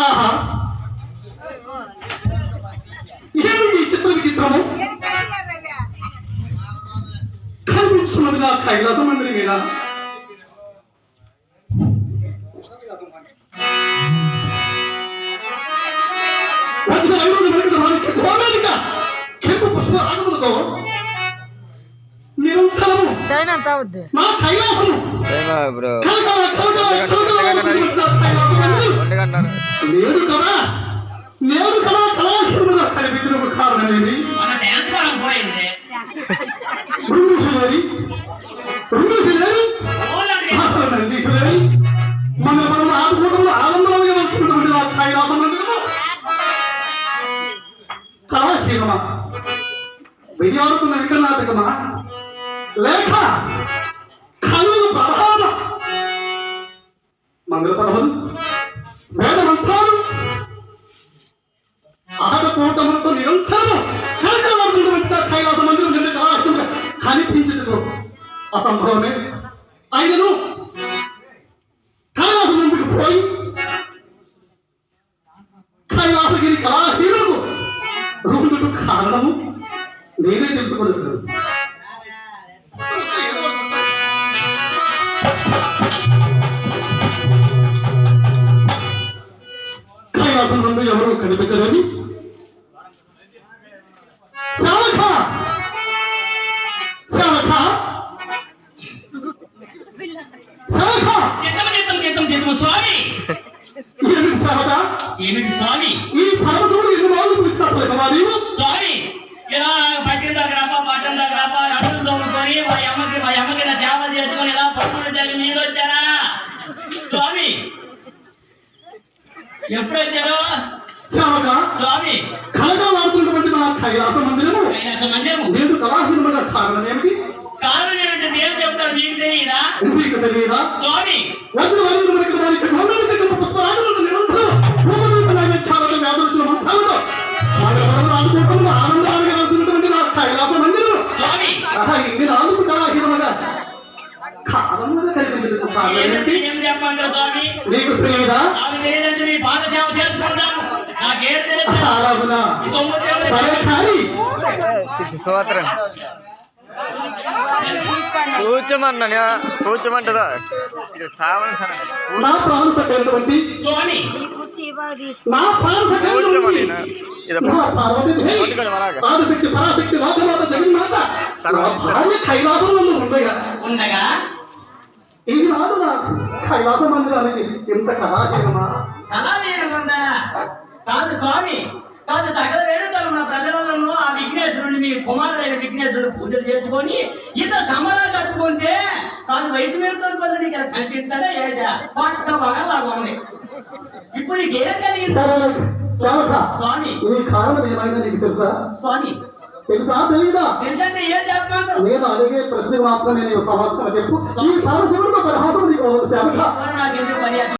ఆహా ఏమి ఈ విచిత్రము కనిపిస్తున్నదిగా కైలాస మందిరి మీద వచ్చిన 5 మనకి గోమేదిక ಕೆಂಪು ಪುಷ್ಪ ಆಗಬಹುದು నిరంతరము నా కైలాసము లేదు కదా కళాశీలుగా కనిపించిన కారణం ఏది అసలు నందీశ్వరి మనం ఆడుకోవడంలో ఆనందంగా నడుచుకుంటుంది ఆ కైలాసం కళాశీలమా విద్యార్థుల వికనాటకమా లేఖ కన్నుల ప్రధాన మంగళ పదవులు వేదమంత్రాలు ఆడకూటములతో నిరంతరము కలకలాడుతున్నటువంటి కైలాస మందిరం నిన్న కళాశంగా కనిపించటం అసంభవమే ఆయనను కైలాస మందికి పోయి కైలాసగిరి కళాహీనులకు రూపుటకు కారణము నేనే తెలుసుకుంటున్నాను కైలాసం నందు ఎవరు కనిపించరని ఏమిటి స్వామి ఈ పరమశివుడు ఎన్ని రోజులు పిలుస్తాడు స్వామి ఇలా పట్టిన దగ్గర పట్టం దగ్గర అడుగులు తోముకొని మా అమ్మకి నా చేపలు చేసుకొని ఇలా పట్టుకుని జరిగి మీరు వచ్చారా స్వామి ఎప్పుడు వచ్చారు స్వామి కలగాలాడుతున్నటువంటి నా కైలాస మందిరము నేను కళాహీనమైన కారణం ఏమిటి కారణం ఏమిటంటే ఏం చెప్తారు మీకు తెలియదా స్వామి పుష్పరాజులను నిరంతరం వ్యాధుల మంత్రాలతో ఆనందాలుగా వెళ్తున్నటువంటి నా కైలాస మందిరం ఇన్ని నాలుగు కళాహీనముగా కారణంగా కనిపించదు ఏం చెప్పమంటారు స్వామి నీకు తెలియదా తెలియదంటే మీ పాద సేవ చేసుకుంటాను నాకేం తెలియదు సరే కానీ కూర్చోమంటదా నా ప్రాణం సకైనటువంటి స్వామి నా ప్రాణం సకైనటువంటి ఆదిశక్తి పరాశక్తి లోకమాత జగన్మాత భార్య కైలాసంలో ఉండగా ఇది నాదు నా కైలాస మందిరానికి ఇంత కళాహీనమా కళాహీనముందా కాదు స్వామి కాదు సకల వేడుకలు మన ప్రజలను ఆ విఘ్నేశ్వరుని మీ కుమారుడైన విఘ్నేశ్వరుడు పూజలు చేసుకొని ఇంత సమరా జరుపుకుంటే కాదు వయసు మీద నీకు కనిపిస్తాడా ఏదా పక్క బాగా ఉంది ఇప్పుడు నీకు ఏం కలిగింది స్వామి ఈ కారణం ఏమైనా నీకు తెలుసా స్వామి తెలుసా తెలీదా తెలుసంటే ఏం చెప్పమంటారు నేను అడిగే ప్రశ్న మాత్రమే నేను సమర్థన చెప్పు ఈ పరమశివుడితో పరిహాసం నీకు నాకు ఎందుకు